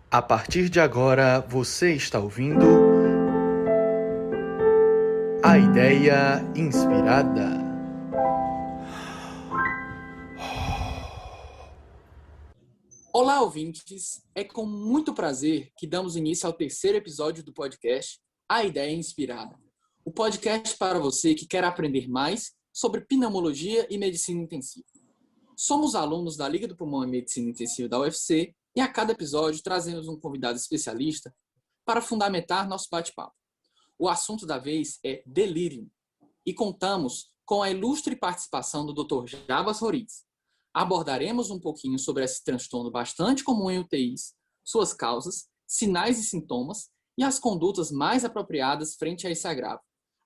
A partir de agora, você está ouvindo a ideia inspirada. Olá, ouvintes! É com muito prazer que damos início ao terceiro episódio do podcast A Ideia Inspirada. O podcast para você que quer aprender mais sobre pneumologia e medicina intensiva. Somos alunos da Liga do Pulmão e Medicina Intensiva da UFC e a cada episódio trazemos um convidado especialista para fundamentar nosso bate-papo. O assunto da vez é delírio e contamos com a ilustre participação do Dr. Jarbas Roriz. Abordaremos um pouquinho sobre esse transtorno bastante comum em UTIs, suas causas, sinais e sintomas e as condutas mais apropriadas frente a esse agravo,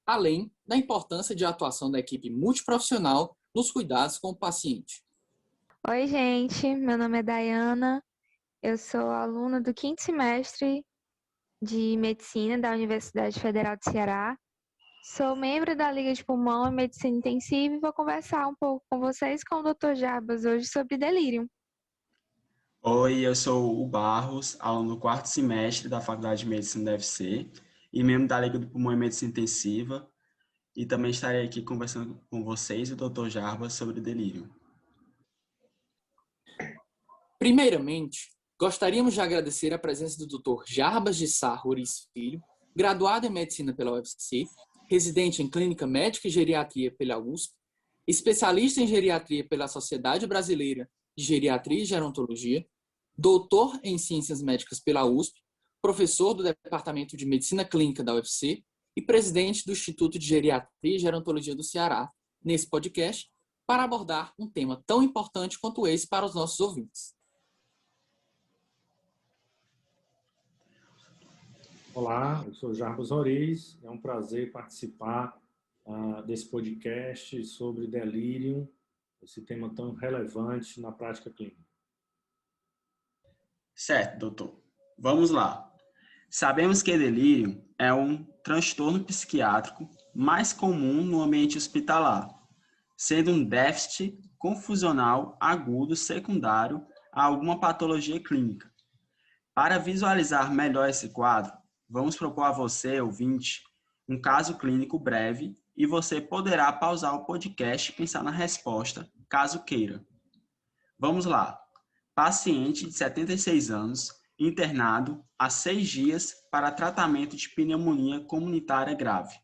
além da importância de atuação da equipe multiprofissional nos cuidados com o paciente. Oi, gente, meu nome é Dayana, eu sou aluna do quinto semestre de Medicina da Universidade Federal do Ceará, sou membro da Liga de Pulmão e Medicina Intensiva e vou conversar um pouco com vocês com o Dr. Jarbas hoje sobre delírio. Oi, eu sou o Barros, aluno do quarto semestre da Faculdade de Medicina da UFC e membro da Liga do Pulmão e Medicina Intensiva, e também estarei aqui conversando com vocês e o Dr. Jarbas sobre delírio. Primeiramente, gostaríamos de agradecer a presença do Dr. Jarbas de Sá Roriz Filho, graduado em Medicina pela UFC, residente em Clínica Médica e Geriatria pela USP, especialista em Geriatria pela Sociedade Brasileira de Geriatria e Gerontologia, doutor em Ciências Médicas pela USP, professor do Departamento de Medicina Clínica da UFC e presidente do Instituto de Geriatria e Gerontologia do Ceará, nesse podcast, para abordar um tema tão importante quanto esse para os nossos ouvintes. Olá, eu sou Jarbas Roriz, é um prazer participar desse podcast sobre delírio, esse tema tão relevante na prática clínica. Certo, doutor. Vamos lá. Sabemos que delírio é um transtorno psiquiátrico mais comum no ambiente hospitalar, sendo um déficit confusional agudo secundário a alguma patologia clínica. Para visualizar melhor esse quadro, vamos propor a você, ouvinte, um caso clínico breve e você poderá pausar o podcast e pensar na resposta, caso queira. Vamos lá. Paciente de 76 anos, internado há 6 dias para tratamento de pneumonia comunitária grave.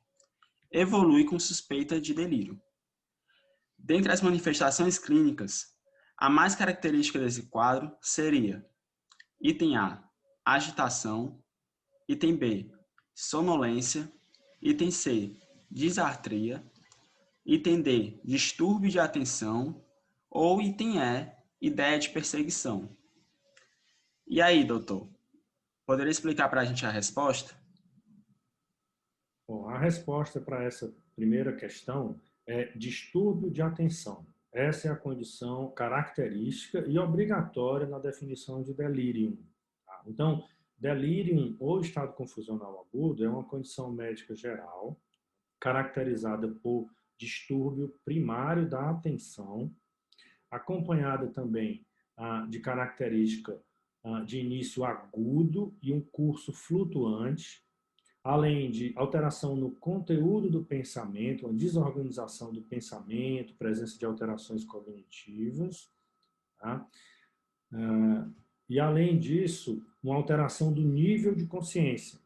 Evolui com suspeita de delírio. Dentre as manifestações clínicas, a mais característica desse quadro seria: item A, agitação; item B, sonolência; item C, disartria; item D, distúrbio de atenção; ou item E, ideia de perseguição. E aí, doutor, poderia explicar para a gente a resposta? Bom, a resposta para essa primeira questão é distúrbio de atenção. Essa é a condição característica e obrigatória na definição de delírio. Tá? Então, delírio ou estado confusional agudo é uma condição médica geral caracterizada por distúrbio primário da atenção, acompanhada também de característica de início agudo e um curso flutuante, além de alteração no conteúdo do pensamento, uma desorganização do pensamento, presença de alterações cognitivas, tá? E além disso, uma alteração do nível de consciência.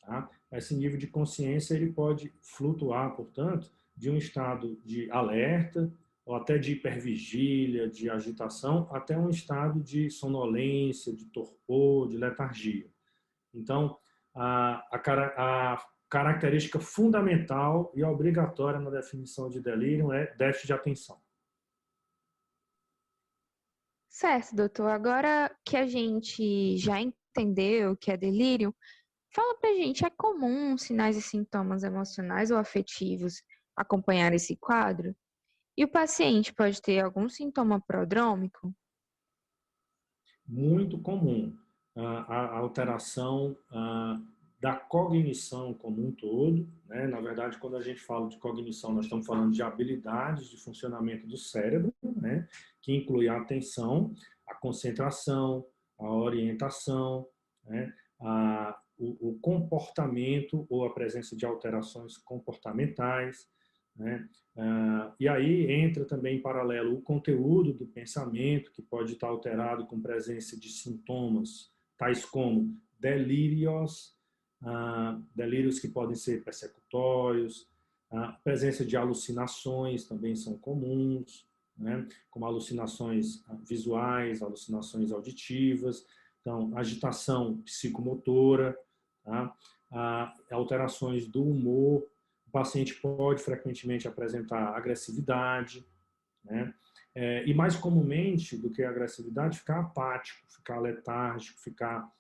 Tá? Esse nível de consciência ele pode flutuar, portanto, de um estado de alerta, ou até de hipervigília, de agitação, até um estado de sonolência, de torpor, de letargia. Então, a característica fundamental e obrigatória na definição de delírio é déficit de atenção. Certo, doutor. Agora que a gente já entendeu o que é delírio, fala pra gente, é comum sinais e sintomas emocionais ou afetivos acompanhar esse quadro? E o paciente pode ter algum sintoma prodrômico? Muito comum a alteração da cognição como um todo, né? Na verdade, quando a gente fala de cognição, nós estamos falando de habilidades de funcionamento do cérebro, né? Que inclui a atenção, a concentração, a orientação, né, o comportamento ou a presença de alterações comportamentais, né? E aí entra também em paralelo o conteúdo do pensamento, que pode estar alterado com presença de sintomas, tais como delírios, delírios que podem ser persecutórios, a presença de alucinações também são comuns, né? Como alucinações visuais, alucinações auditivas, então, agitação psicomotora, tá? Alterações do humor. O paciente pode frequentemente apresentar agressividade, né? E mais comumente do que a agressividade, ficar apático, ficar letárgico, ficar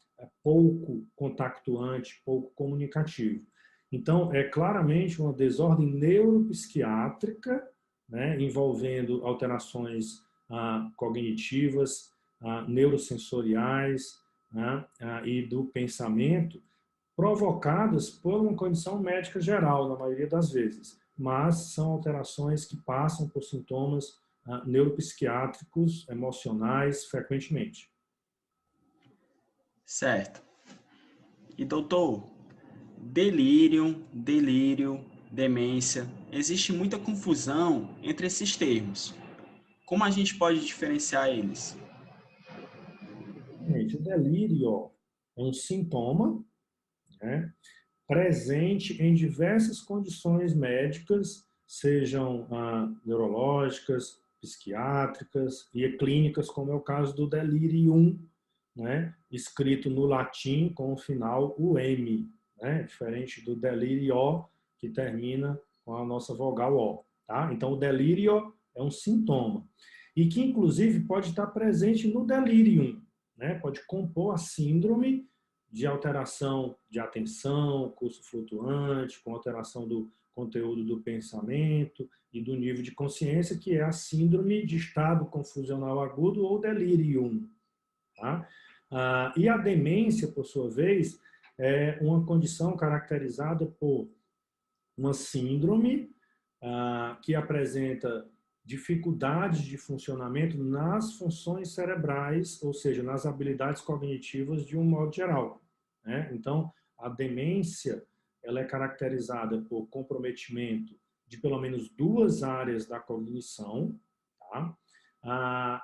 pouco contactuante, pouco comunicativo. Então, é claramente uma desordem neuropsiquiátrica, né, envolvendo alterações cognitivas, neurosensoriais, né, e do pensamento, provocadas por uma condição médica geral, na maioria das vezes, mas são alterações que passam por sintomas neuropsiquiátricos, emocionais, frequentemente. Certo. E doutor, delírio, demência, existe muita confusão entre esses termos. Como a gente pode diferenciar eles? Gente, o delírio é um sintoma, né, presente em diversas condições médicas, sejam neurológicas, psiquiátricas e clínicas, como é o caso do delirium, né, escrito no latim com o final UM, né, diferente do delirio, que termina com a nossa vogal O. Tá? Então, o delírio é um sintoma, e que, inclusive, pode estar presente no delirium, né, pode compor a síndrome de alteração de atenção, curso flutuante, com alteração do conteúdo do pensamento e do nível de consciência, que é a síndrome de estado confusional agudo ou delirium. Tá? E a demência, por sua vez, é uma condição caracterizada por uma síndrome que apresenta dificuldades de funcionamento nas funções cerebrais, ou seja, nas habilidades cognitivas de um modo geral, né? Então, a demência ela é caracterizada por comprometimento de pelo menos duas áreas da cognição, tá?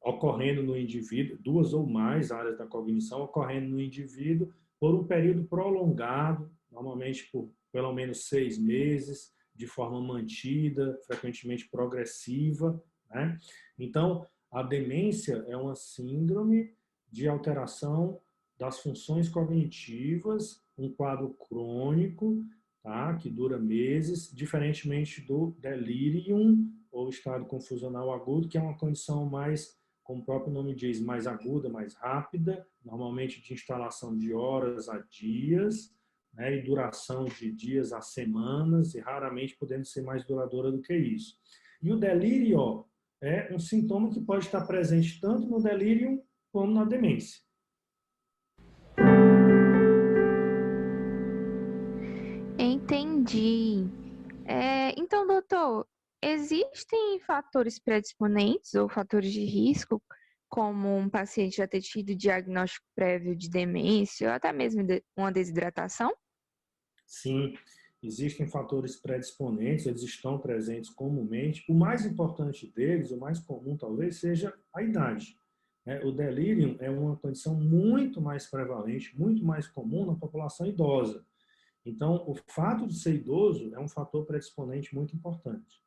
Ocorrendo no indivíduo, duas ou mais áreas da cognição ocorrendo no indivíduo por um período prolongado, normalmente por pelo menos 6 meses, de forma mantida, frequentemente progressiva, né? Então, a demência é uma síndrome de alteração das funções cognitivas, um quadro crônico, tá? Que dura meses, diferentemente do delirium, ou estado confusional agudo, que é uma condição mais, como o próprio nome diz, mais aguda, mais rápida, normalmente de instalação de horas a dias, né, e duração de dias a semanas, e raramente podendo ser mais duradoura do que isso. E o delírio é um sintoma que pode estar presente tanto no delírio como na demência. Entendi. Então, doutor, existem fatores predisponentes ou fatores de risco, como um paciente já ter tido diagnóstico prévio de demência ou até mesmo uma desidratação? Sim, existem fatores predisponentes, eles estão presentes comumente. O mais importante deles, o mais comum talvez, seja a idade. O delírio é uma condição muito mais prevalente, muito mais comum na população idosa. Então, o fato de ser idoso é um fator predisponente muito importante.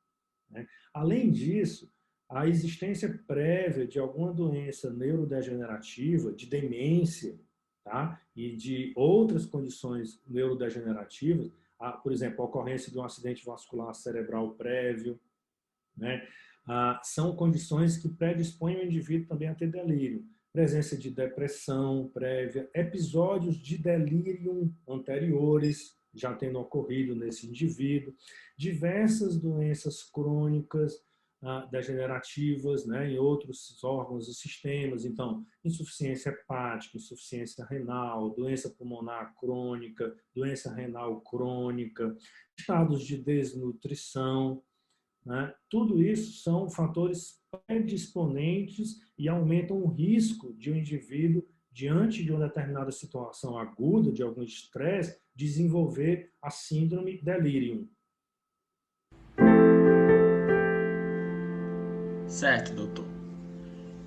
Além disso, a existência prévia de alguma doença neurodegenerativa, de demência, tá? E de outras condições neurodegenerativas, por exemplo, a ocorrência de um acidente vascular cerebral prévio, né? São condições que predispõem o indivíduo também a ter delírio. Presença de depressão prévia, episódios de delírio anteriores já tendo ocorrido nesse indivíduo, diversas doenças crônicas degenerativas, né, em outros órgãos e sistemas, então, insuficiência hepática, insuficiência renal, doença pulmonar crônica, doença renal crônica, estados de desnutrição, né? Tudo isso são fatores predisponentes e aumentam o risco de um indivíduo, diante de uma determinada situação aguda, de algum estresse, desenvolver a síndrome delirium. Certo, doutor.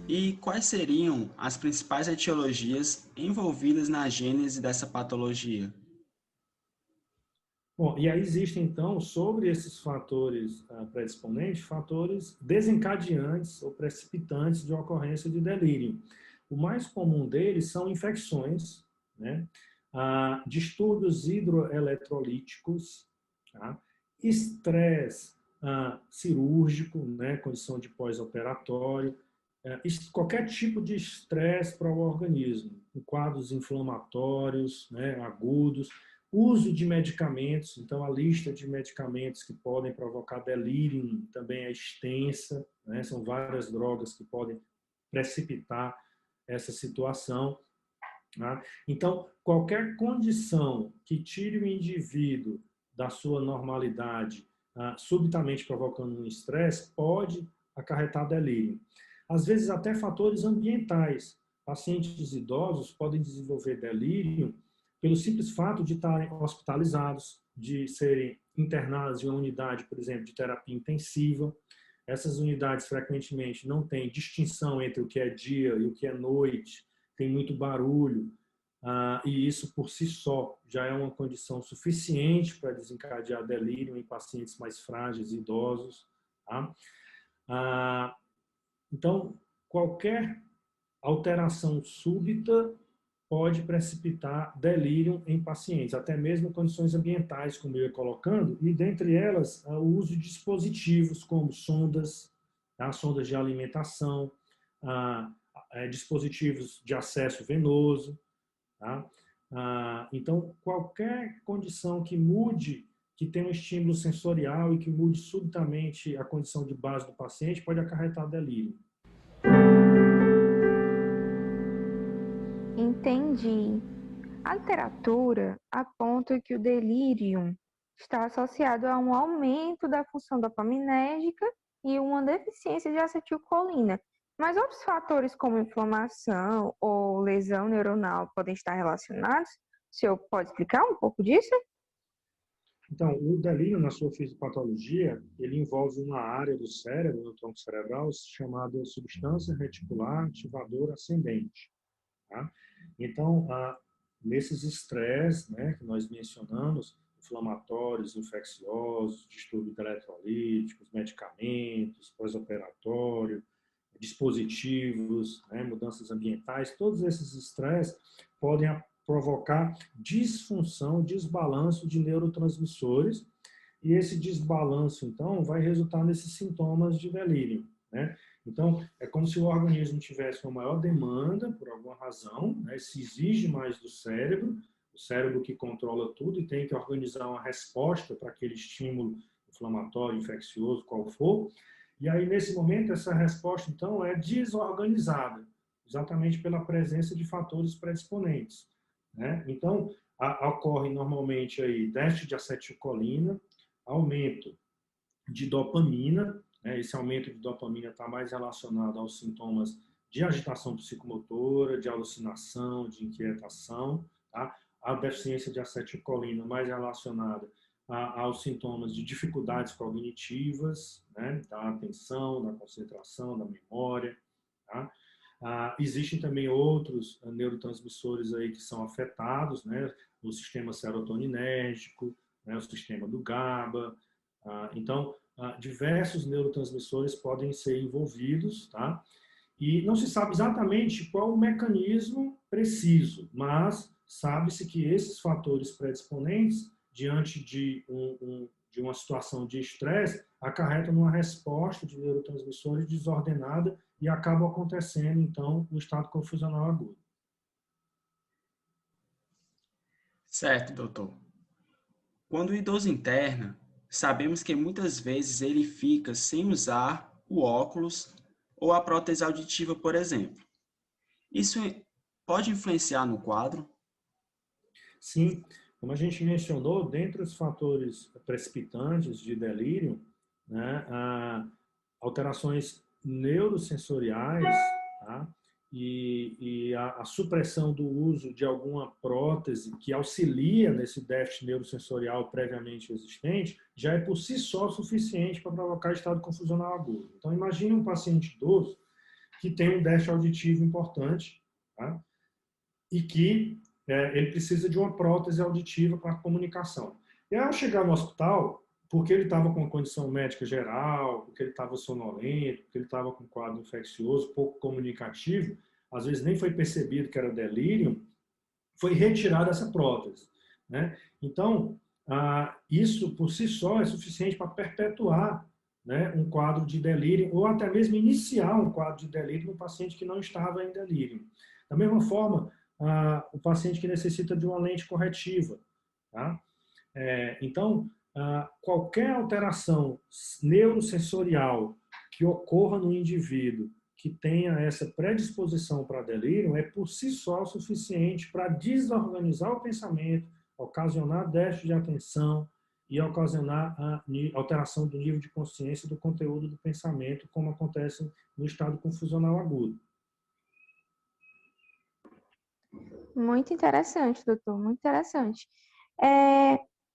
E quais seriam as principais etiologias envolvidas na gênese dessa patologia? Bom, e aí existem, então, sobre esses fatores predisponentes, fatores desencadeantes ou precipitantes de ocorrência de delírio. O mais comum deles são infecções, né? Distúrbios hidroeletrolíticos, tá? Estresse cirúrgico, né? Condição de pós-operatório, qualquer tipo de estresse para o organismo, quadros inflamatórios, né? Agudos, uso de medicamentos, então a lista de medicamentos que podem provocar delírio também é extensa, né? São várias drogas que podem precipitar essa situação. Tá? Então, qualquer condição que tire o indivíduo da sua normalidade, subitamente provocando um estresse, pode acarretar delírio. Às vezes, até fatores ambientais. Pacientes idosos podem desenvolver delírio pelo simples fato de estarem hospitalizados, de serem internados em uma unidade, por exemplo, de terapia intensiva. Essas unidades, frequentemente, não têm distinção entre o que é dia e o que é noite, tem muito barulho, e isso, por si só, já é uma condição suficiente para desencadear delírio em pacientes mais frágeis e idosos. Tá? Então, qualquer alteração súbita pode precipitar delírio em pacientes, até mesmo condições ambientais, como eu ia colocando, e dentre elas o uso de dispositivos como sondas, tá? Sondas de alimentação, dispositivos de acesso venoso. Tá? Então, qualquer condição que mude, que tenha um estímulo sensorial e que mude subitamente a condição de base do paciente, pode acarretar delírio. Entendi. A literatura aponta que o delírio está associado a um aumento da função dopaminérgica e uma deficiência de acetilcolina. Mas outros fatores como inflamação ou lesão neuronal podem estar relacionados? O senhor pode explicar um pouco disso? Então, o delírio, na sua fisiopatologia, ele envolve uma área do cérebro, no tronco cerebral, chamada substância reticular ativadora ascendente. Tá? Então, nesses estresses, né, que nós mencionamos, inflamatórios, infecciosos, distúrbios eletrolíticos, medicamentos, pós-operatório, dispositivos, né, mudanças ambientais, todos esses estresses podem provocar disfunção, desbalanço de neurotransmissores, e esse desbalanço, então, vai resultar nesses sintomas de delírio, né? Então, é como se o organismo tivesse uma maior demanda, por alguma razão, né? Se exige mais do cérebro, o cérebro que controla tudo e tem que organizar uma resposta para aquele estímulo inflamatório, infeccioso, qual for. E aí, nesse momento, essa resposta, então, é desorganizada, exatamente pela presença de fatores predisponentes, né? Então, ocorre normalmente aí déficit de acetilcolina, aumento de dopamina, né? Esse aumento de dopamina está mais relacionado aos sintomas de agitação psicomotora, de alucinação, de inquietação. Tá? A deficiência de acetilcolina mais relacionada aos sintomas de dificuldades cognitivas, né? Da atenção, da concentração, da memória. Tá? Existem também outros neurotransmissores aí que são afetados, né? O sistema serotoninérgico, né? O sistema do GABA. Então, diversos neurotransmissores podem ser envolvidos, tá? E não se sabe exatamente qual o mecanismo preciso, mas sabe-se que esses fatores predisponentes, diante de uma situação de estresse, acarretam uma resposta de neurotransmissores desordenada e acaba acontecendo, então, o estado confusional agudo. Certo, doutor. Quando o idoso interna, sabemos que muitas vezes ele fica sem usar o óculos ou a prótese auditiva, por exemplo. Isso pode influenciar no quadro? Sim, como a gente mencionou, dentre os fatores precipitantes de delírio, né, alterações neurosensoriais, tá? E a supressão do uso de alguma prótese que auxilia nesse déficit neurosensorial previamente existente, já é por si só suficiente para provocar estado confusional agudo. Então, imagine um paciente idoso que tem um déficit auditivo importante, tá? E que ele precisa de uma prótese auditiva para comunicação. E ao chegar no hospital, porque ele estava com uma condição médica geral, porque ele estava sonolento, porque ele estava com um quadro infeccioso, pouco comunicativo, às vezes nem foi percebido que era delírio, foi retirada essa prótese, né? Então, isso por si só é suficiente para perpetuar, né, um quadro de delírio, ou até mesmo iniciar um quadro de delírio no paciente que não estava em delírio. Da mesma forma, o paciente que necessita de uma lente corretiva, tá? Então, qualquer alteração neurosensorial que ocorra no indivíduo que tenha essa predisposição para delírio é por si só suficiente para desorganizar o pensamento, ocasionar déficit de atenção e ocasionar a alteração do nível de consciência do conteúdo do pensamento, como acontece no estado confusional agudo. Muito interessante, doutor, muito interessante.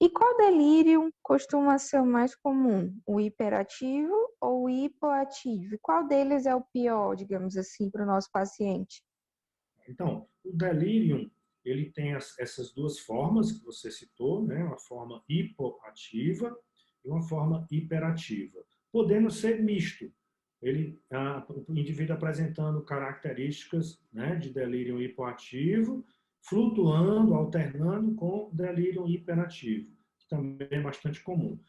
E qual delírio costuma ser o mais comum? O hiperativo ou o hipoativo? Qual deles é o pior, digamos assim, para o nosso paciente? Então, o delírio, ele tem essas duas formas que você citou, né? Uma forma hipoativa e uma forma hiperativa, podendo ser misto. O indivíduo apresentando características, né, de delírio hipoativo, flutuando, alternando com delírio hiperativo, que também é bastante comum.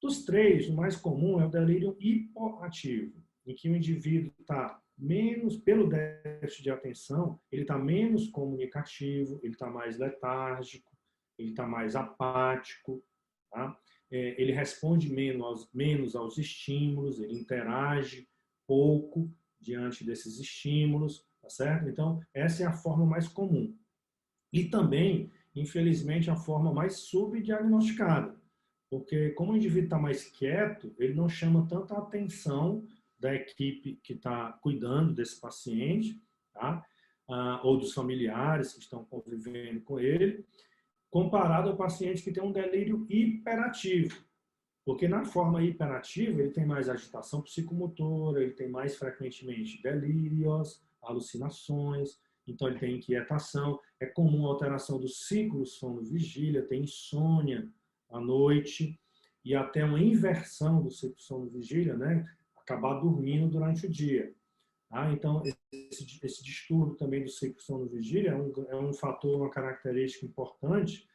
Dos três, o mais comum é o delírio hipoativo, em que o indivíduo está menos, pelo déficit de atenção, ele está menos comunicativo, ele está mais letárgico, ele está mais apático, tá? Ele responde menos aos estímulos, ele interage pouco diante desses estímulos, tá certo? Então, essa é a forma mais comum. E também, infelizmente, a forma mais subdiagnosticada, porque como o indivíduo está mais quieto, ele não chama tanta atenção da equipe que está cuidando desse paciente, tá? Ou dos familiares que estão convivendo com ele, comparado ao paciente que tem um delírio hiperativo. Porque na forma hiperativa, ele tem mais agitação psicomotora, ele tem mais frequentemente delírios, alucinações, então ele tem inquietação, é comum alteração do ciclo sono-vigília, tem insônia à noite e até uma inversão do ciclo sono-vigília, né? Acabar dormindo durante o dia. Então, esse distúrbio também do ciclo sono-vigília é um fator, uma característica importante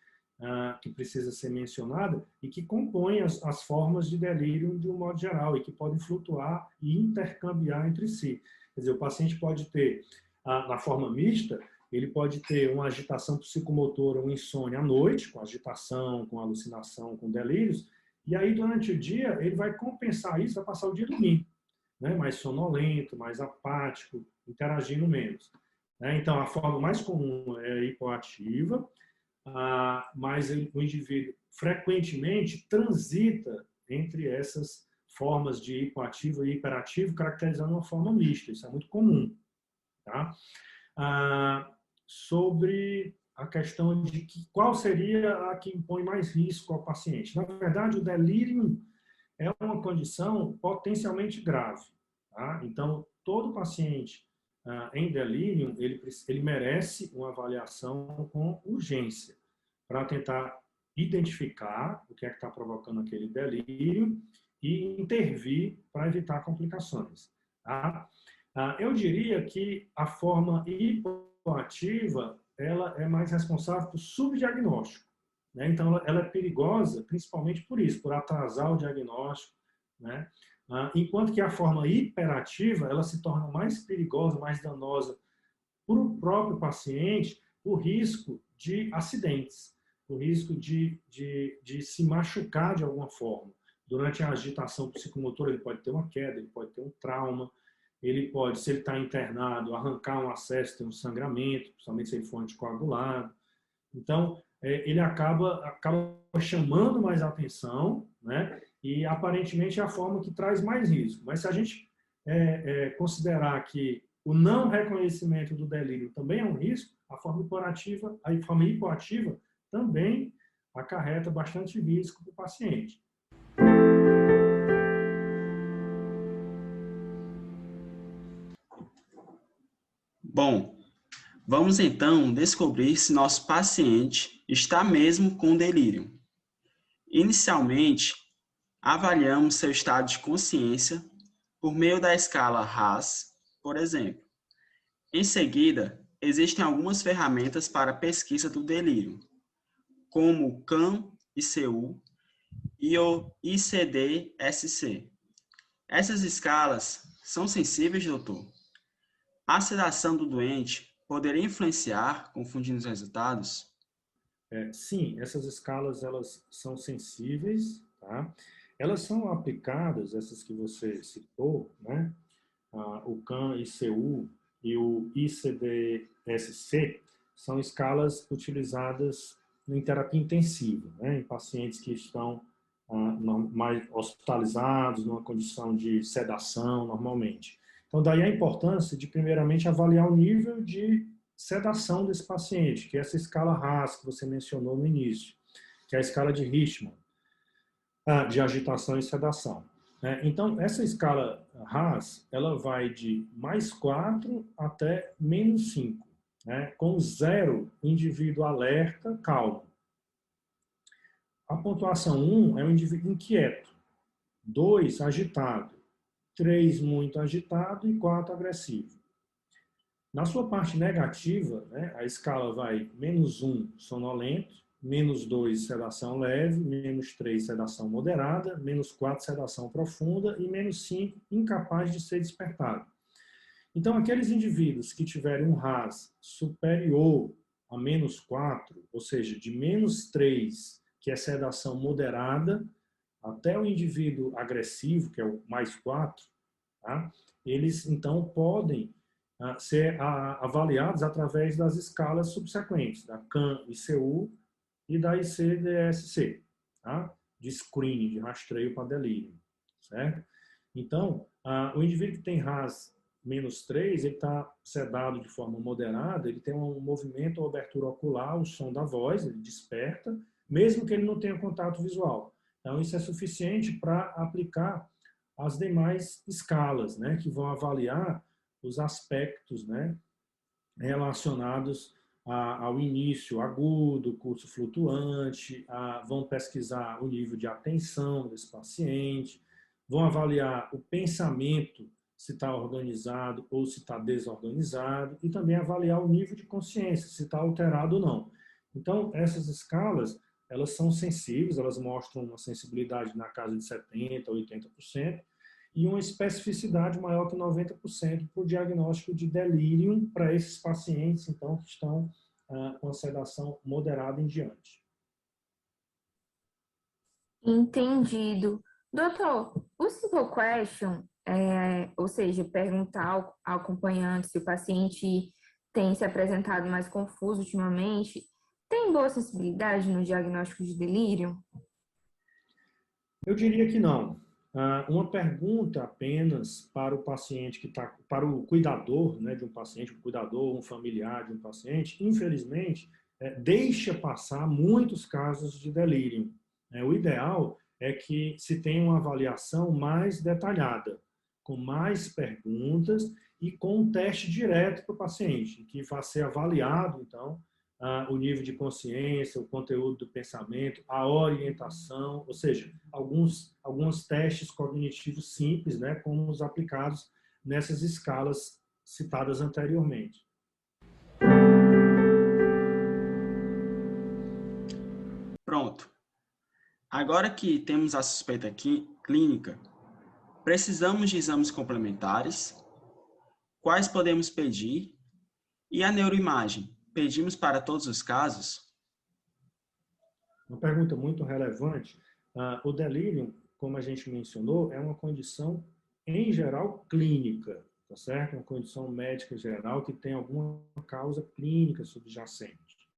que precisa ser mencionada e que compõe as formas de delírio de um modo geral e que podem flutuar e intercambiar entre si. Quer dizer, o paciente pode ter, na forma mista, ele pode ter uma agitação psicomotora, uma insônia à noite, com agitação, com alucinação, com delírios, e aí durante o dia ele vai compensar isso, vai passar o dia dormindo, né? Mais sonolento, mais apático, interagindo menos. Então, a forma mais comum é a hipoativa, mas o indivíduo frequentemente transita entre essas formas de hipoativo e hiperativo, caracterizando uma forma mista. Isso é muito comum. Tá? Sobre a questão de qual seria a que impõe mais risco ao paciente. Na verdade, o delírio é uma condição potencialmente grave. Tá? Então, todo paciente em delírio, ele merece uma avaliação com urgência para tentar identificar o que é que está provocando aquele delírio e intervir para evitar complicações. Tá? Eu diria que a forma hipoativa ela é mais responsável por subdiagnóstico, né? Então, ela é perigosa principalmente por isso, por atrasar o diagnóstico, né? Enquanto que a forma hiperativa ela se torna mais perigosa, mais danosa para o próprio paciente, por risco de acidentes, por risco de se machucar de alguma forma. Durante a agitação psicomotora, ele pode ter uma queda, ele pode ter um trauma, ele pode, se ele está internado, arrancar um acesso, ter um sangramento, principalmente se ele for anticoagulado. Então, ele acaba chamando mais atenção, né? E aparentemente é a forma que traz mais risco. Mas se a gente considerar que o não reconhecimento do delírio também é um risco, a forma hipoativa também acarreta bastante risco para o paciente. Bom, vamos então descobrir se nosso paciente está mesmo com delírio. Inicialmente, avaliamos seu estado de consciência por meio da escala RASS, por exemplo. Em seguida, existem algumas ferramentas para pesquisa do delírio, como o CAM-ICU e o ICD-SC. Essas escalas são sensíveis, doutor? A sedação do doente poderia influenciar, confundindo os resultados? Sim, essas escalas elas são sensíveis, tá? Elas são aplicadas, essas que você citou, né? O CAM-ICU e o ICD-SC são escalas utilizadas em terapia intensiva, né? Em pacientes que estão mais hospitalizados, numa condição de sedação, normalmente. Então, daí a importância de, primeiramente, avaliar o nível de sedação desse paciente, que é essa escala RASS que você mencionou no início, que é a escala de Richmond, de agitação e sedação. Então, essa escala RASS, ela vai de +4 até -5, né? Com 0, indivíduo alerta, calmo. A pontuação 1 é um indivíduo inquieto, 2, agitado, 3, muito agitado e 4, agressivo. Na sua parte negativa, né, a escala vai -1, sonolento, -2, sedação leve, -3, sedação moderada, -4, sedação profunda e -5, incapaz de ser despertado. Então, aqueles indivíduos que tiverem um RASS superior a -4, ou seja, de -3, que é sedação moderada, até o indivíduo agressivo, que é o +4, tá? Eles, então, podem ser avaliados através das escalas subsequentes, da CAM-ICU e da ICD-SC, tá? De screening, de rastreio para delírio, certo? Então, o indivíduo que tem RASS -3, ele está sedado de forma moderada, ele tem um movimento ou abertura ocular, o som da voz, ele desperta, mesmo que ele não tenha contato visual. Então, isso é suficiente para aplicar as demais escalas, né, que vão avaliar os aspectos, né, relacionados ao início agudo, curso flutuante, vão pesquisar o nível de atenção desse paciente, vão avaliar o pensamento, se está organizado ou se está desorganizado, e também avaliar o nível de consciência, se está alterado ou não. Então, essas escalas, elas são sensíveis, elas mostram uma sensibilidade na casa de 70% a 80%, e uma especificidade maior que 90% para o diagnóstico de delírio para esses pacientes, então, que estão com a sedação moderada em diante. Entendido. Doutor, o simple question, ou seja, perguntar ao acompanhante se o paciente tem se apresentado mais confuso ultimamente, tem boa sensibilidade no diagnóstico de delírio? Eu diria que não. Uma pergunta apenas para o paciente que está, para o cuidador, né, de um paciente, um cuidador, um familiar de um paciente, infelizmente, deixa passar muitos casos de delírio. O ideal é que se tenha uma avaliação mais detalhada, com mais perguntas e com um teste direto para o paciente, que vai ser avaliado, então, o nível de consciência, o conteúdo do pensamento, a orientação, ou seja, alguns testes cognitivos simples, né, como os aplicados nessas escalas citadas anteriormente. Pronto. Agora que temos a suspeita clínica, precisamos de exames complementares? Quais podemos pedir? E a neuroimagem? Pedimos para todos os casos? Uma pergunta muito relevante. O delírio, como a gente mencionou, é uma condição, em geral, clínica, tá certo? Uma condição médica geral que tem alguma causa clínica subjacente,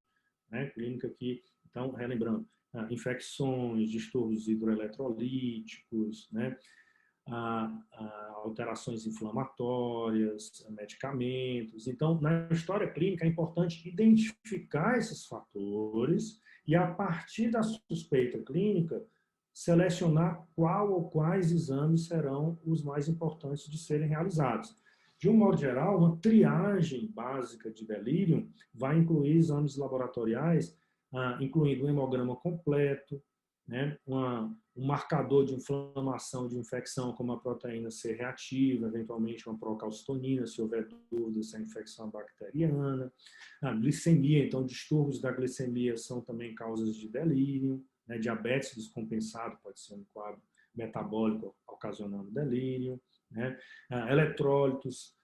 né? Clínica que, então, relembrando, infecções, distúrbios hidroeletrolíticos, né? alterações inflamatórias, medicamentos. Então, na história clínica, é importante identificar esses fatores e, a partir da suspeita clínica, selecionar qual ou quais exames serão os mais importantes de serem realizados. De um modo geral, uma triagem básica de delírio vai incluir exames laboratoriais, incluindo um hemograma completo, né, um marcador de inflamação, de infecção, como a proteína C reativa, eventualmente uma procalcitonina, se houver dúvida se a infecção é bacteriana. A glicemia, então, distúrbios da glicemia são também causas de delírio. Né, diabetes descompensado pode ser um quadro metabólico ocasionando delírio. Né, eletrólitos,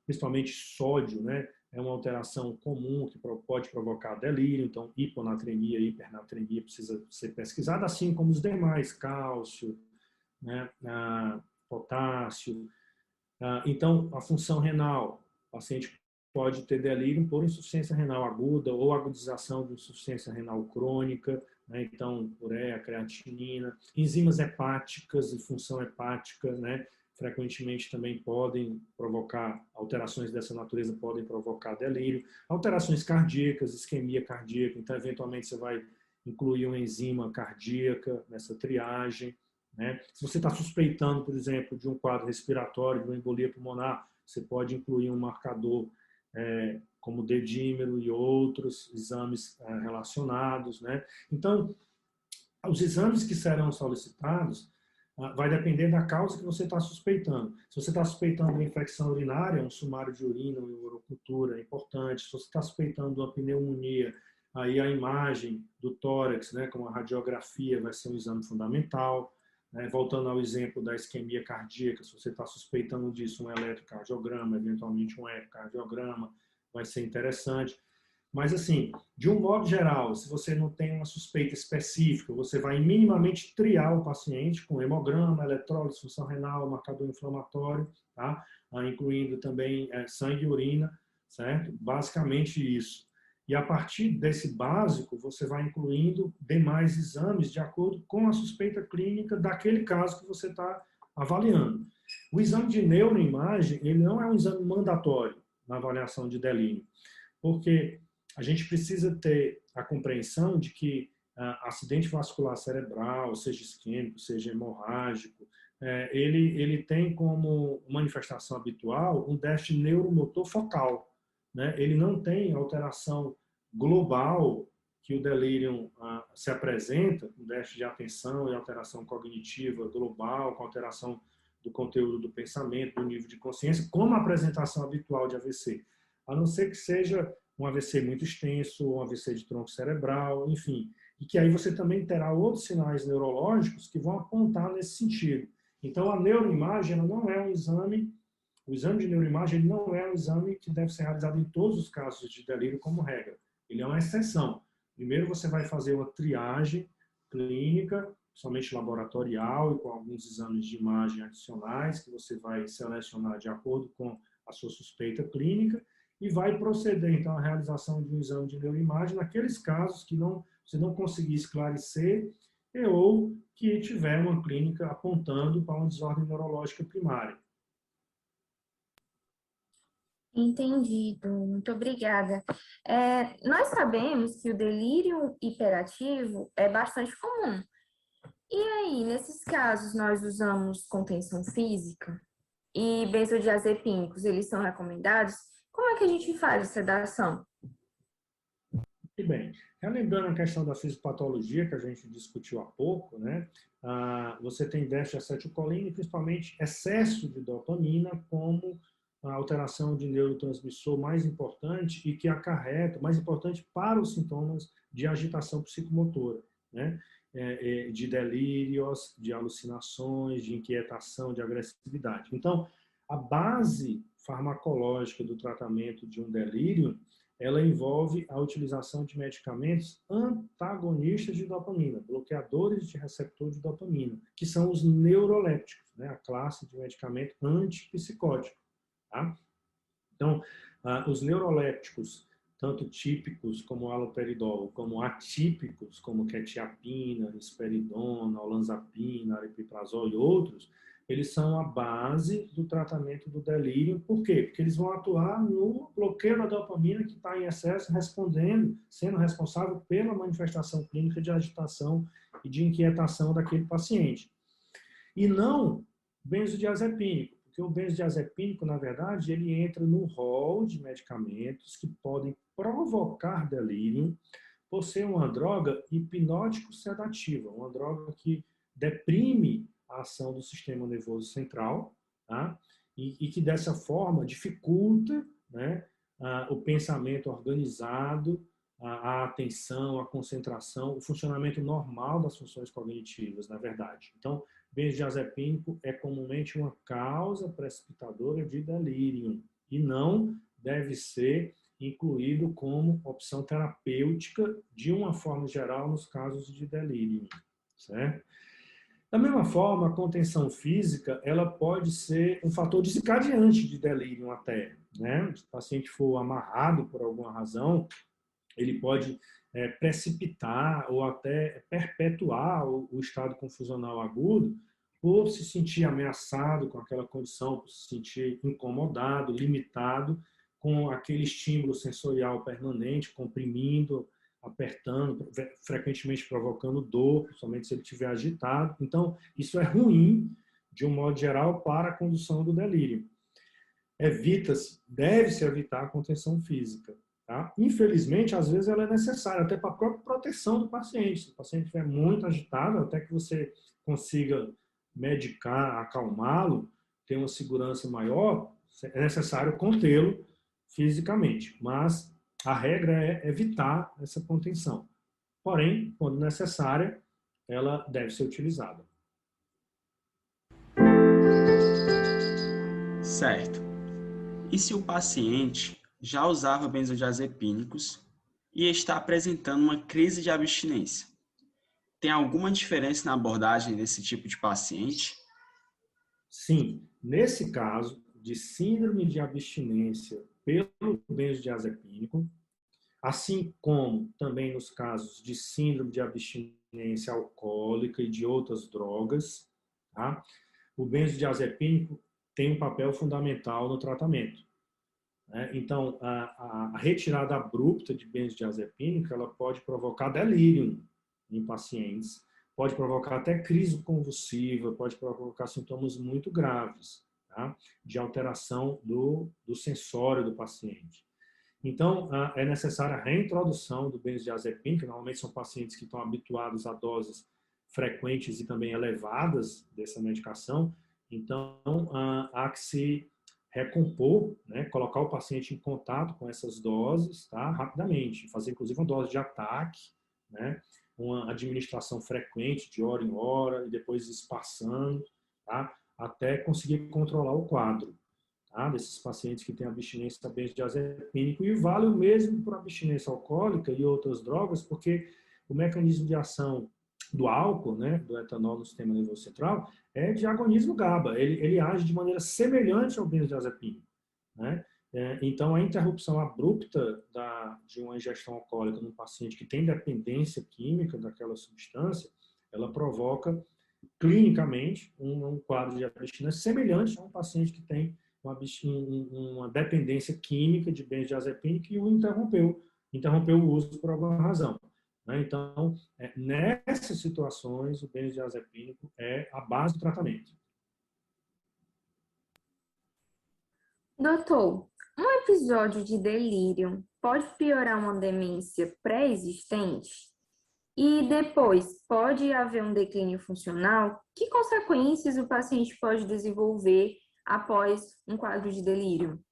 principalmente sódio, né, é uma alteração comum que pode provocar delírio, então hiponatremia, hipernatremia precisa ser pesquisada, assim como os demais, cálcio, né, potássio. Então, a função renal, o paciente pode ter delírio por insuficiência renal aguda ou agudização de insuficiência renal crônica, né, então ureia, creatinina, enzimas hepáticas e função hepática, né, frequentemente também podem provocar, alterações dessa natureza podem provocar delírio, alterações cardíacas, isquemia cardíaca, então eventualmente você vai incluir uma enzima cardíaca nessa triagem, né? Se você está suspeitando, por exemplo, de um quadro respiratório, de uma embolia pulmonar, você pode incluir um marcador como dedímero e outros exames relacionados, né? Então, os exames que serão solicitados vai depender da causa que você está suspeitando. Se você está suspeitando de uma infecção urinária, um sumário de urina, uma urocultura é importante. Se você está suspeitando de uma pneumonia, aí a imagem do tórax, né, como a radiografia, vai ser um exame fundamental. Né? Voltando ao exemplo da isquemia cardíaca, se você está suspeitando disso, um eletrocardiograma, eventualmente um ecocardiograma, vai ser interessante. Mas, assim, de um modo geral, se você não tem uma suspeita específica, você vai minimamente triar o paciente com hemograma, eletrólise, função renal, marcador inflamatório, tá? Incluindo também sangue e urina, certo? Basicamente isso. E a partir desse básico, você vai incluindo demais exames de acordo com a suspeita clínica daquele caso que você está avaliando. O exame de neuroimagem, ele não é um exame mandatório na avaliação de delírio, porque a gente precisa ter a compreensão de que acidente vascular cerebral, seja isquêmico, seja hemorrágico, ele tem como manifestação habitual um déficit neuromotor focal. Né? Ele não tem alteração global que o delírio se apresenta, com déficit de atenção e alteração cognitiva global, com alteração do conteúdo do pensamento, do nível de consciência, como a apresentação habitual de AVC. A não ser que seja um AVC muito extenso, um AVC de tronco cerebral, enfim. E que aí você também terá outros sinais neurológicos que vão apontar nesse sentido. Então, a neuroimagem não é um exame, o exame de neuroimagem não é um exame que deve ser realizado em todos os casos de delírio como regra. Ele é uma exceção. Primeiro você vai fazer uma triagem clínica, somente laboratorial e com alguns exames de imagem adicionais que você vai selecionar de acordo com a sua suspeita clínica, e vai proceder, então, à realização de um exame de neuroimagem naqueles casos que você não conseguir esclarecer ou que tiver uma clínica apontando para uma desordem neurológica primária. Entendido, muito obrigada. Nós sabemos que o delírio hiperativo é bastante comum. E aí, nesses casos, nós usamos contenção física e benzodiazepínicos, eles são recomendados? Como é que a gente faz a sedação? Muito bem. Relembrando a questão da fisiopatologia que a gente discutiu há pouco, né? Você tem déficit de acetilcolina e principalmente excesso de dopamina como a alteração de neurotransmissor mais importante e que acarreta, mais importante para os sintomas de agitação psicomotora, né? De delírios, de alucinações, de inquietação, de agressividade. Então, a base farmacológica do tratamento de um delírio, ela envolve a utilização de medicamentos antagonistas de dopamina, bloqueadores de receptor de dopamina, que são os neurolépticos, né? A classe de medicamento antipsicótico. Tá? Então, os neurolépticos, tanto típicos como o haloperidol, como atípicos, como quetiapina, risperidona, olanzapina, aripiprazol e outros, eles são a base do tratamento do delírio. Por quê? Porque eles vão atuar no bloqueio da dopamina que está em excesso, sendo responsável pela manifestação clínica de agitação e de inquietação daquele paciente. E não benzodiazepínico, porque o benzodiazepínico, na verdade, ele entra no rol de medicamentos que podem provocar delírio por ser uma droga hipnótico-sedativa, uma droga que deprime a ação do sistema nervoso central, tá? E que dessa forma dificulta, né, o pensamento organizado, a atenção, a concentração, o funcionamento normal das funções cognitivas, na verdade. Então, benzodiazepínico é comumente uma causa precipitadora de delírio e não deve ser incluído como opção terapêutica de uma forma geral nos casos de delírio, certo? Da mesma forma, a contenção física, ela pode ser um fator desencadeante de delírio até, né? Se o paciente for amarrado por alguma razão, ele pode precipitar ou até perpetuar o estado confusional agudo por se sentir ameaçado com aquela condição, por se sentir incomodado, limitado com aquele estímulo sensorial permanente, comprimindo, apertando, frequentemente provocando dor, principalmente se ele estiver agitado. Então, isso é ruim, de um modo geral, para a condução do delírio. Deve-se evitar a contenção física. Tá? Infelizmente, às vezes ela é necessária, até para a própria proteção do paciente. Se o paciente estiver muito agitado, até que você consiga medicar, acalmá-lo, ter uma segurança maior, é necessário contê-lo fisicamente. Mas a regra é evitar essa contenção. Porém, quando necessária, ela deve ser utilizada. Certo. E se o paciente já usava benzodiazepínicos e está apresentando uma crise de abstinência? Tem alguma diferença na abordagem desse tipo de paciente? Sim, nesse caso de síndrome de abstinência pelo benzodiazepínico, assim como também nos casos de síndrome de abstinência alcoólica e de outras drogas, tá? O benzodiazepínico tem um papel fundamental no tratamento. Então, a retirada abrupta de benzodiazepínico, ela pode provocar delírio em pacientes, pode provocar até crise convulsiva, pode provocar sintomas muito graves, tá? De alteração do sensório do paciente. Então, é necessária a reintrodução do benzodiazepínico, que normalmente são pacientes que estão habituados a doses frequentes e também elevadas dessa medicação. Então, há que se recompor, né, colocar o paciente em contato com essas doses, tá, rapidamente, fazer inclusive uma dose de ataque, né, uma administração frequente de hora em hora e depois espaçando, tá, até conseguir controlar o quadro, tá, desses pacientes que têm abstinência benzodiazepínico. E vale o mesmo para abstinência alcoólica e outras drogas, porque o mecanismo de ação do álcool, né, do etanol no sistema nervoso central, é de agonismo GABA. Ele age de maneira semelhante ao benzodiazepínico, né? Então, a interrupção abrupta de uma ingestão alcoólica num paciente que tem dependência química daquela substância, ela provoca clinicamente um quadro de abstinência semelhante a um paciente que tem uma dependência química de benzodiazepínico e o interrompeu o uso por alguma razão. Então, nessas situações, o benzodiazepínico é a base do tratamento. Doutor, um episódio de delírio pode piorar uma demência pré-existente? E depois, pode haver um declínio funcional? Que consequências o paciente pode desenvolver após um quadro de delírio?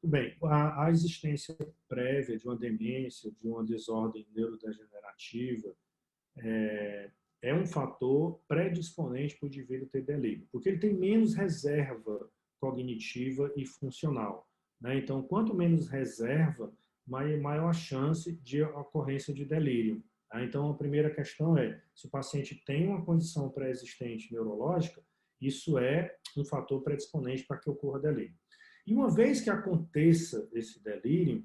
Bem, a existência prévia de uma demência, de uma desordem neurodegenerativa, é um fator predisponente para o indivíduo ter delírio, porque ele tem menos reserva cognitiva e funcional, né? Então, quanto menos reserva, maior a chance de ocorrência de delírio, tá? Então, a primeira questão é, se o paciente tem uma condição pré-existente neurológica, isso é um fator predisponente para que ocorra delírio. E uma vez que aconteça esse delírio,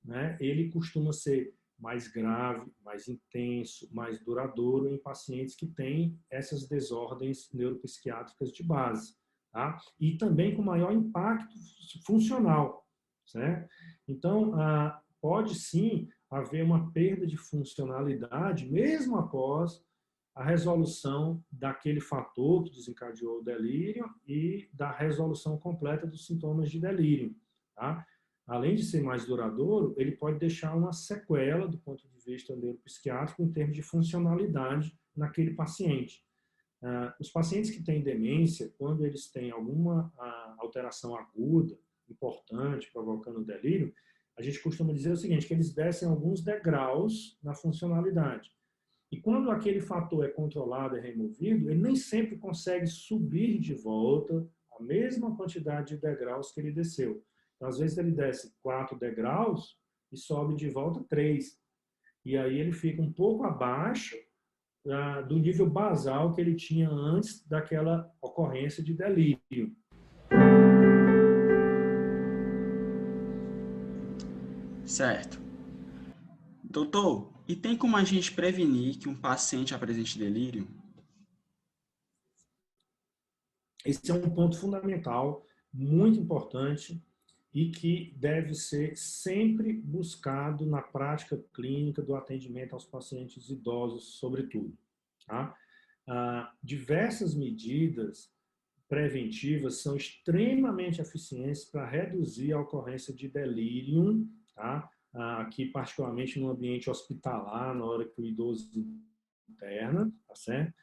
né, ele costuma ser mais grave, mais intenso, mais duradouro em pacientes que têm essas desordens neuropsiquiátricas de base, tá? E também com maior impacto funcional, certo? Então, pode sim haver uma perda de funcionalidade, mesmo após a resolução daquele fator que desencadeou o delírio e da resolução completa dos sintomas de delírio, tá? Além de ser mais duradouro, ele pode deixar uma sequela do ponto de vista neuropsiquiátrico em termos de funcionalidade naquele paciente. Os pacientes que têm demência, quando eles têm alguma alteração aguda, importante, provocando delírio, a gente costuma dizer o seguinte, que eles descem alguns degraus na funcionalidade. E quando aquele fator é controlado e removido, ele nem sempre consegue subir de volta a mesma quantidade de degraus que ele desceu. Então, às vezes ele desce 4 degraus e sobe de volta 3. E aí ele fica um pouco abaixo do nível basal que ele tinha antes daquela ocorrência de delírio. Certo. Doutor, e tem como a gente prevenir que um paciente apresente delírio? Esse é um ponto fundamental, muito importante, e que deve ser sempre buscado na prática clínica do atendimento aos pacientes idosos, sobretudo. Tá? Diversas medidas preventivas são extremamente eficientes para reduzir a ocorrência de delírio, tá? Aqui particularmente no ambiente hospitalar, na hora que o idoso interna, tá certo?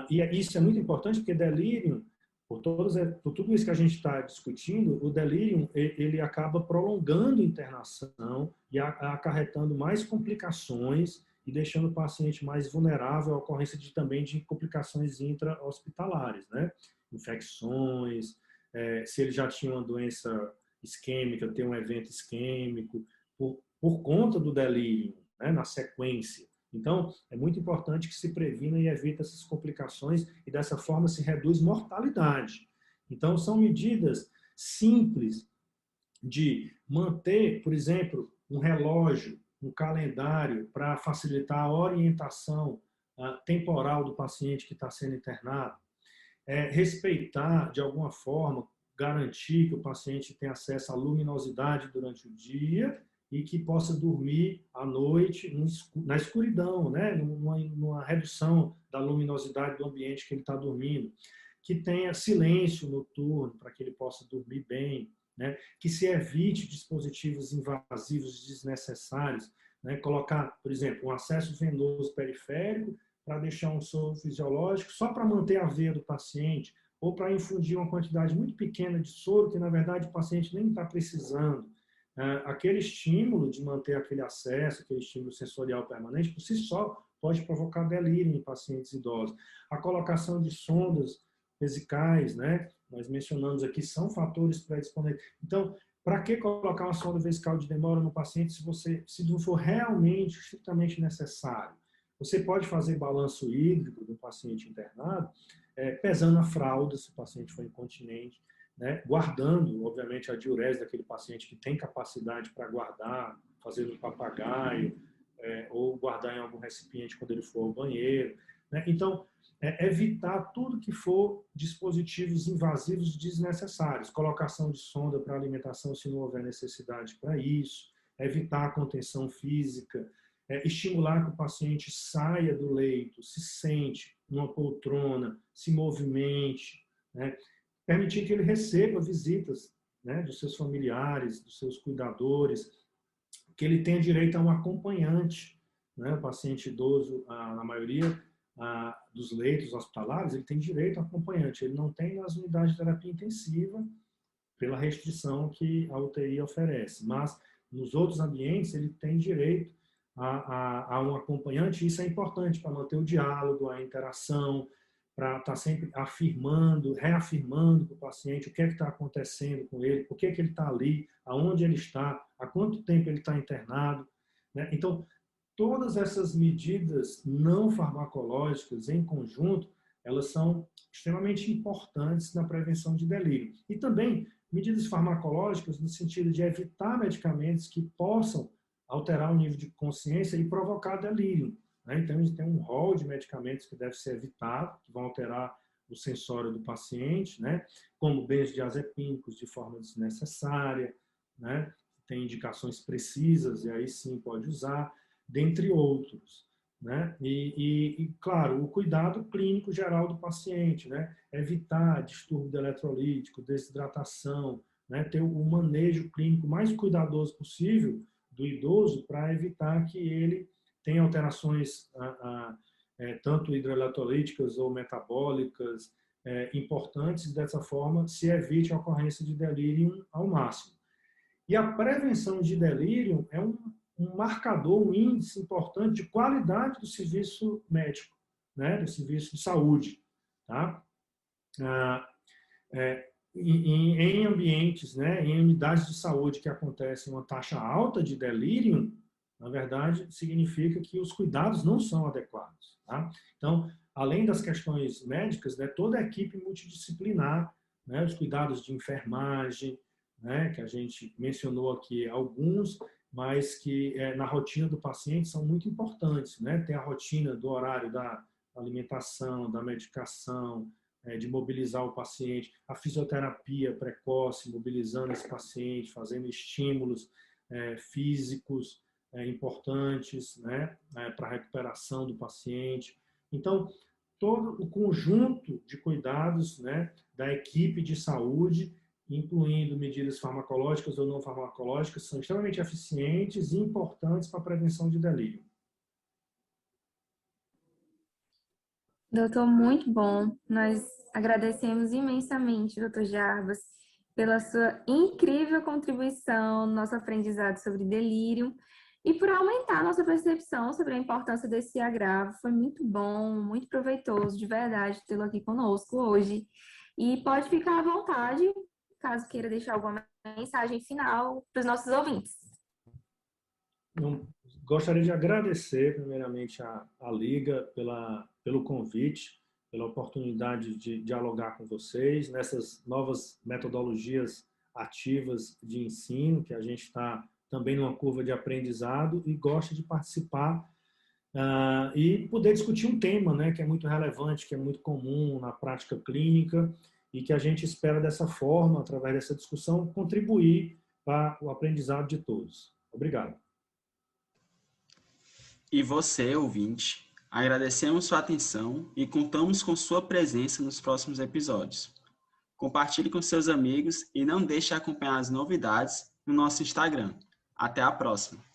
E isso é muito importante porque delírio, por tudo isso que a gente está discutindo, o delírio ele acaba prolongando a internação e acarretando mais complicações e deixando o paciente mais vulnerável à ocorrência também de complicações intra-hospitalares, né? Infecções, se ele já tinha uma doença isquêmica, ter um evento isquêmico, por conta do delírio, né? Na sequência. Então, é muito importante que se previna e evite essas complicações e dessa forma se reduz mortalidade. Então, são medidas simples de manter, por exemplo, um relógio, um calendário para facilitar a orientação temporal do paciente que está sendo internado. Respeitar, de alguma forma, garantir que o paciente tenha acesso à luminosidade durante o dia e que possa dormir à noite na escuridão, né? numa redução da luminosidade do ambiente que ele está dormindo. Que tenha silêncio noturno para que ele possa dormir bem, né? Que se evite dispositivos invasivos desnecessários, né? Colocar, por exemplo, um acesso venoso periférico para deixar um soro fisiológico só para manter a veia do paciente ou para infundir uma quantidade muito pequena de soro que, na verdade, o paciente nem está precisando. Aquele estímulo de manter aquele acesso, aquele estímulo sensorial permanente, por si só, pode provocar delírio em pacientes idosos. A colocação de sondas vesicais, né? Nós mencionamos aqui, são fatores predisponentes. Então, para que colocar uma sonda vesical de demora no paciente se não for realmente, estritamente necessário? Você pode fazer balanço hídrico do paciente internado, pesando a fralda, se o paciente for incontinente, né? Guardando, obviamente, a diurese daquele paciente que tem capacidade para guardar, fazer no papagaio, ou guardar em algum recipiente quando ele for ao banheiro, né? Então, evitar tudo que for dispositivos invasivos desnecessários, colocação de sonda para alimentação se não houver necessidade para isso, evitar a contenção física, estimular que o paciente saia do leito, se sente numa poltrona, se movimente, né? Permitir que ele receba visitas, né, dos seus familiares, dos seus cuidadores, que ele tenha direito a um acompanhante, né? O paciente idoso, na maioria dos leitos hospitalares, ele tem direito a acompanhante. Ele não tem nas unidades de terapia intensiva, pela restrição que a UTI oferece. Mas, nos outros ambientes, ele tem direito a um acompanhante, e isso é importante para manter o diálogo, a interação, para estar sempre afirmando, reafirmando para o paciente o que é que está acontecendo com ele, por que é que ele está ali, aonde ele está, há quanto tempo ele está internado, né? Então, todas essas medidas não farmacológicas em conjunto, elas são extremamente importantes na prevenção de delírio. E também medidas farmacológicas no sentido de evitar medicamentos que possam alterar o nível de consciência e provocar delírio, né? Então, a gente tem um rol de medicamentos que deve ser evitado, que vão alterar o sensório do paciente, né? Como benzodiazepínicos de forma desnecessária, né? Tem indicações precisas e aí sim pode usar, dentre outros, né? E, claro, o cuidado clínico geral do paciente, né? Evitar distúrbio eletrolítico, desidratação, né? Ter o manejo clínico mais cuidadoso possível do idoso para evitar que ele tenha alterações tanto hidroeletrolíticas ou metabólicas importantes, dessa forma se evite a ocorrência de delírio ao máximo. E a prevenção de delírio é um marcador, um índice importante de qualidade do serviço médico, né, do serviço de saúde. Tá? Em ambientes, né, em unidades de saúde que acontece uma taxa alta de delírio, na verdade, significa que os cuidados não são adequados. Tá? Então, além das questões médicas, né, toda a equipe multidisciplinar, né, os cuidados de enfermagem, né, que a gente mencionou aqui alguns, mas que na rotina do paciente são muito importantes, né? Tem a rotina do horário da alimentação, da medicação, de mobilizar o paciente, a fisioterapia precoce, mobilizando esse paciente, fazendo estímulos físicos importantes, né, para a recuperação do paciente. Então, todo o conjunto de cuidados, né, da equipe de saúde, incluindo medidas farmacológicas ou não farmacológicas, são extremamente eficientes e importantes para a prevenção de delírio. Doutor, muito bom. Nós agradecemos imensamente, doutor Jarbas, pela sua incrível contribuição no nosso aprendizado sobre delírio e por aumentar a nossa percepção sobre a importância desse agravo. Foi muito bom, muito proveitoso, de verdade, tê-lo aqui conosco hoje. E pode ficar à vontade, caso queira deixar alguma mensagem final para os nossos ouvintes. Gostaria de agradecer, primeiramente, a Liga pelo convite, pela oportunidade de dialogar com vocês nessas novas metodologias ativas de ensino, que a gente está também numa curva de aprendizado e gosta de participar e poder discutir um tema, né, que é muito relevante, que é muito comum na prática clínica e que a gente espera dessa forma, através dessa discussão, contribuir para o aprendizado de todos. Obrigado. E você, ouvinte, agradecemos sua atenção e contamos com sua presença nos próximos episódios. Compartilhe com seus amigos e não deixe de acompanhar as novidades no nosso Instagram. Até a próxima!